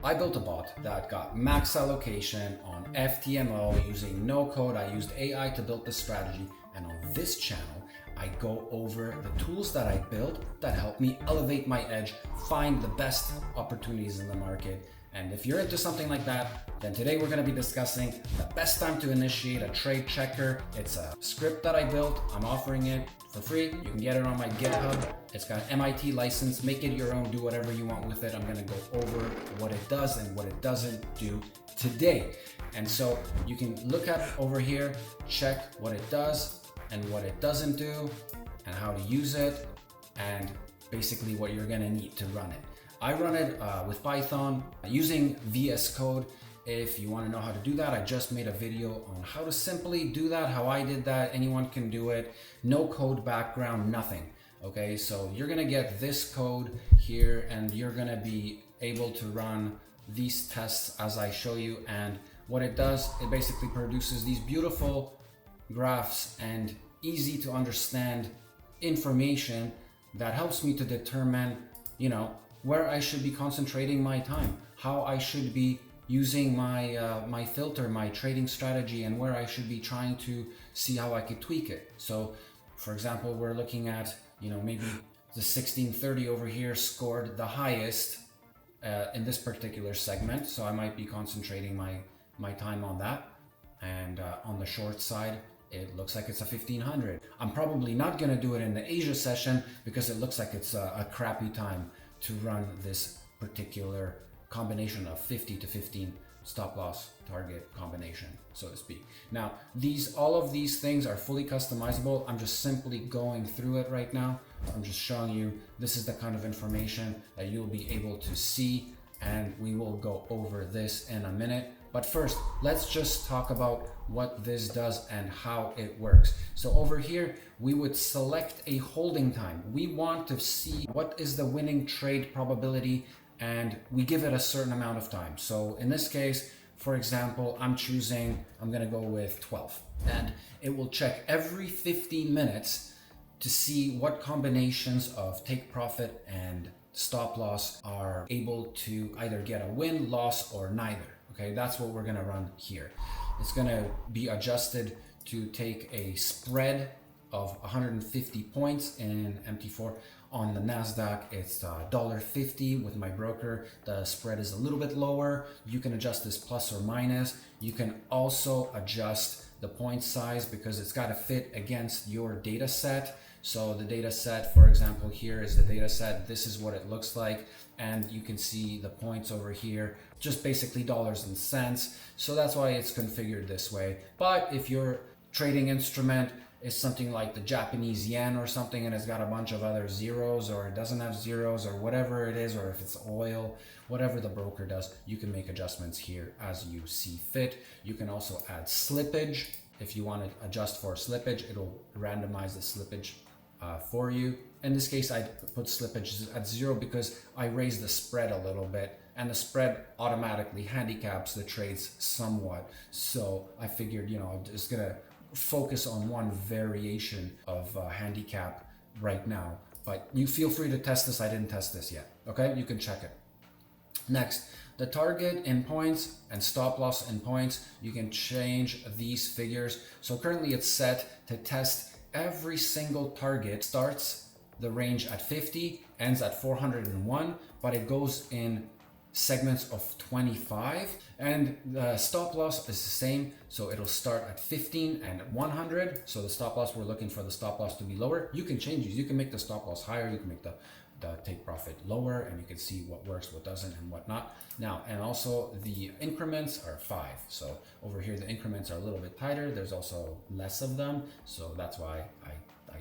I built a bot that got max allocation on FTMO using no code. I used AI to build the strategy, and on this channel, I go over the tools that I built that help me elevate my edge, find the best opportunities in the market. And if you're into something like that, then today we're going to be discussing the best time to initiate a trade checker. It's a script that I built. I'm offering it for free. You can get it on my GitHub. It's got an MIT license. Make it your own. Do whatever you want with it. I'm going to go over what it does and what it doesn't do today. And so you can look at over here, check what it does and what it doesn't do and how to use it and basically what you're going to need to run it. I run it with Python using VS Code. If you want to know how to do that, I just made a video on how to simply do that, how I did that. Anyone can do it. No code background, nothing. Okay, so you're going to get this code here and you're going to be able to run these tests as I show you. And what it does, it basically produces these beautiful graphs and easy to understand information that helps me to determine, where I should be concentrating my time, how I should be using my filter, my trading strategy, and where I should be trying to see how I could tweak it. So for example, we're looking at, maybe the 1630 over here scored the highest in this particular segment. So I might be concentrating my time on that. And on the short side, it looks like it's a 1500. I'm probably not going to do it in the Asia session because it looks like it's a crappy time to run this particular combination of 50 to 15 stop loss target combination, so to speak. Now, all of these things are fully customizable. I'm just simply going through it right now. I'm just showing you this is the kind of information that you'll be able to see, and we will go over this in a minute. But first, let's just talk about what this does and how it works. So over here, we would select a holding time. We want to see what is the winning trade probability, and we give it a certain amount of time. So in this case, for example, I'm going to go with 12, and it will check every 15 minutes to see what combinations of take profit and stop loss are able to either get a win, loss, or neither. Okay, that's what we're gonna run here. It's gonna be adjusted to take a spread of 150 points in MT4. On the NASDAQ, it's $1.50 with my broker. The spread is a little bit lower. You can adjust this plus or minus. You can also adjust the point size because it's gotta fit against your data set. So the data set, for example, here is the data set. This is what it looks like. And you can see the points over here, just basically dollars and cents. So that's why it's configured this way. But if your trading instrument is something like the Japanese yen or something, and it's got a bunch of other zeros, or it doesn't have zeros, or whatever it is, or if it's oil, whatever the broker does, you can make adjustments here as you see fit. You can also add slippage. If you want to adjust for slippage, it'll randomize the slippage for you. In this case, I put slippage at 0 because I raised the spread a little bit, and the spread automatically handicaps the trades somewhat. So I figured, I'm just gonna focus on one variation of handicap right now. But you feel free to test this. I didn't test this yet. Okay, you can check it. Next, the target in points and stop loss in points. You can change these figures. So currently it's set to test every single target. Starts the range at 50, ends at 401, but it goes in segments of 25, and the stop loss is the same. So it'll start at 15 and 100. So the stop loss, we're looking for the stop loss to be lower. You can change these. You can make the stop loss higher. You can make the take profit lower, and you can see what works, what doesn't, and what not. Now, and also the increments are 5. So over here, the increments are a little bit tighter. There's also less of them. So that's why I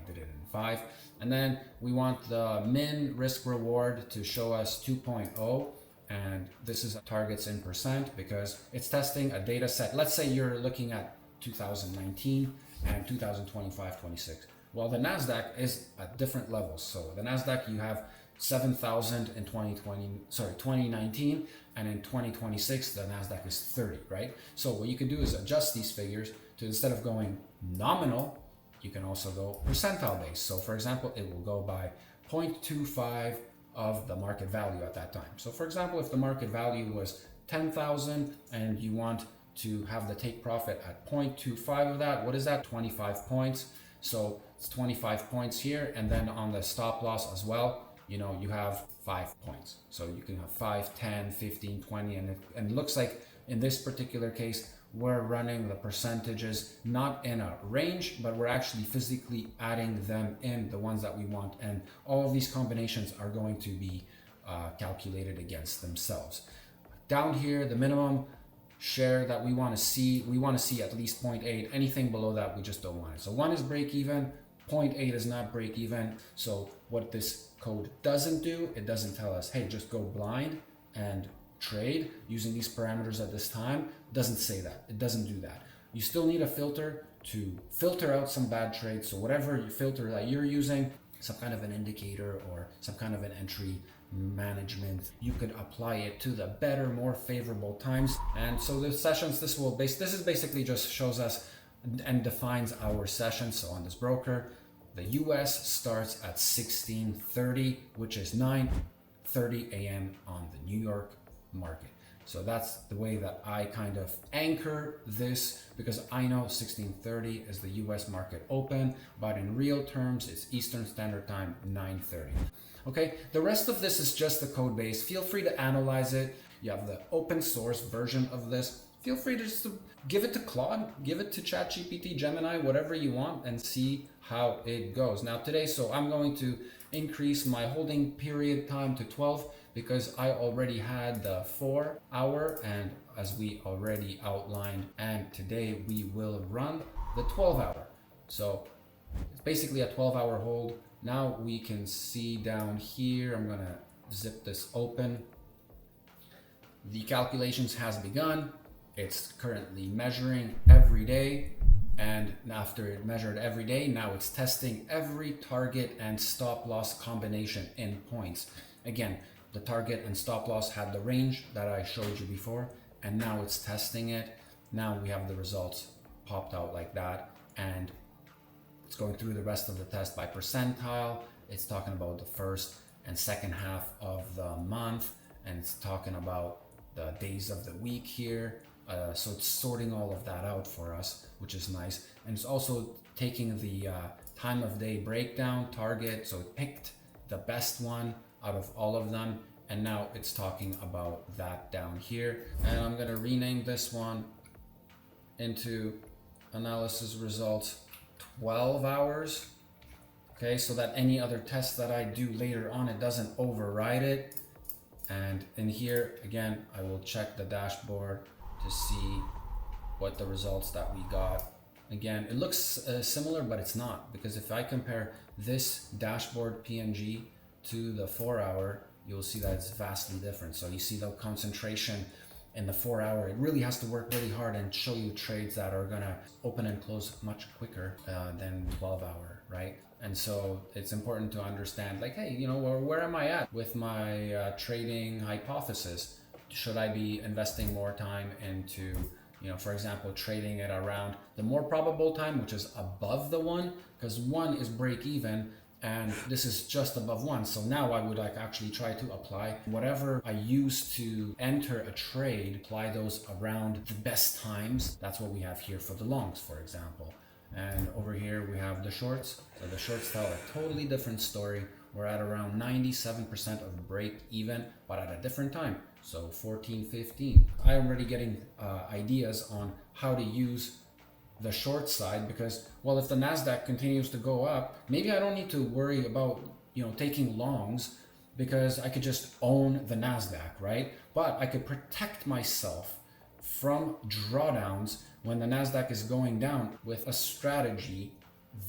did it in 5. And then we want the min risk reward to show us 2.0. And this is targets in percent because it's testing a data set. Let's say you're looking at 2019 and 2025-26. Well, the NASDAQ is at different levels. So the NASDAQ, you have 7,000 in 2019, and in 2026, the NASDAQ is 30, right? So what you can do is adjust these figures to, instead of going nominal, you can also go percentile based. So for example, it will go by 0.25 of the market value at that time. So for example, if the market value was 10,000 and you want to have the take profit at 0.25 of that, what is that? 25 points. So it's 25 points here, and then on the stop loss as well, you have 5 points. So you can have 5, 10, 15, 20, and it looks like in this particular case, we're running the percentages not in a range, but we're actually physically adding them in, the ones that we want. And all of these combinations are going to be calculated against themselves. Down here, the minimum share that we want to see at least 0.8. Anything below that, we just don't want it. So 1 is break even, 0.8 is not break even. So what this code doesn't do, it doesn't tell us, hey, just go blind and trade using these parameters at this time. It doesn't say that. It doesn't do that. You still need a filter to filter out some bad trades. So whatever filter that you're using, some kind of an indicator or some kind of an entry management, you could apply it to the better, more favorable times. And so the sessions, this is basically just shows us and defines our sessions. So on this broker, the US starts at 16:30, which is 9:30 a.m. on the New York market. So that's the way that I kind of anchor this, because I know 16:30 is the US market open, but in real terms, it's Eastern Standard Time, 9:30. Okay, the rest of this is just the code base. Feel free to analyze it. You have the open source version of this. Feel free to just give it to Claude, give it to ChatGPT, Gemini, whatever you want, and see how it goes. Now today, so I'm going to increase my holding period time to 12 because I already had the 4 hour, and as we already outlined, and today we will run the 12 hour. So it's basically a 12-hour hold. Now we can see down here, I'm gonna zip this open. The calculations has begun. It's currently measuring every day. And after it measured every day, now it's testing every target and stop loss combination in points. Again, the target and stop loss had the range that I showed you before, and now it's testing it. Now we have the results popped out like that, and it's going through the rest of the test by percentile. It's talking about the first and second half of the month, and it's talking about the days of the week here. So it's sorting all of that out for us, which is nice. And it's also taking the time of day breakdown target. So it picked the best one out of all of them. And now it's talking about that down here. And I'm gonna rename this one into analysis results 12 hours. Okay, so that any other test that I do later on, it doesn't override it. And in here, again, I will check the dashboard to see what the results that we got. Again, it looks similar, but it's not, because if I compare this dashboard PNG to the 4 hour, you'll see that it's vastly different. So you see the concentration in the 4 hour, it really has to work really hard and show you trades that are gonna open and close much quicker than 12 hour, right? And so it's important to understand, like, hey, where am I at with my trading hypothesis? Should I be investing more time into, for example, trading it around the more probable time, which is above the 1, because 1 is break even and this is just above 1. So now I would actually try to apply whatever I use to enter a trade, apply those around the best times. That's what we have here for the longs, for example. And over here we have the shorts. So the shorts tell a totally different story. We're at around 97% of break even, but at a different time. So 14:15. I'm already getting ideas on how to use the short side, because, well, if the NASDAQ continues to go up, maybe I don't need to worry about, taking longs, because I could just own the NASDAQ, right? But I could protect myself from drawdowns when the NASDAQ is going down with a strategy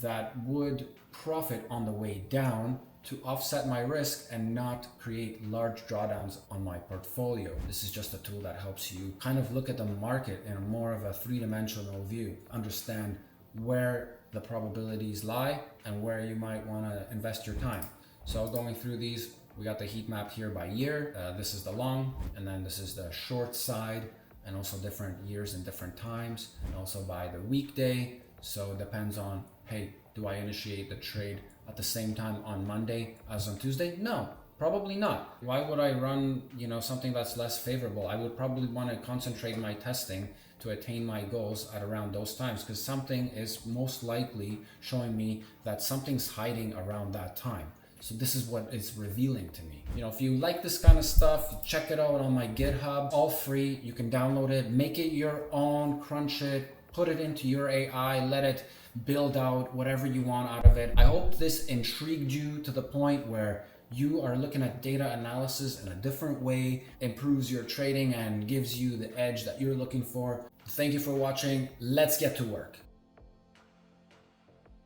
that would profit on the way down to offset my risk and not create large drawdowns on my portfolio. This is just a tool that helps you kind of look at the market in a more of a three-dimensional view, understand where the probabilities lie and where you might want to invest your time. So going through these, we got the heat map here by year. This is the long, and then this is the short side, and also different years and different times, and also by the weekday. So it depends on, hey, do I initiate the trade at the same time on Monday as on Tuesday? No, Probably not. Why would I run, something that's less favorable? I would probably want to concentrate my testing to attain my goals at around those times, because something is most likely showing me that something's hiding around that time. So this is what it's revealing to me. If you like this kind of stuff, check it out on my GitHub, all free. You can download it, make it your own, crunch it, put it into your AI, let it build out whatever you want out of it. I hope this intrigued you to the point where you are looking at data analysis in a different way, improves your trading and gives you the edge that you're looking for. Thank you for watching. Let's get to work.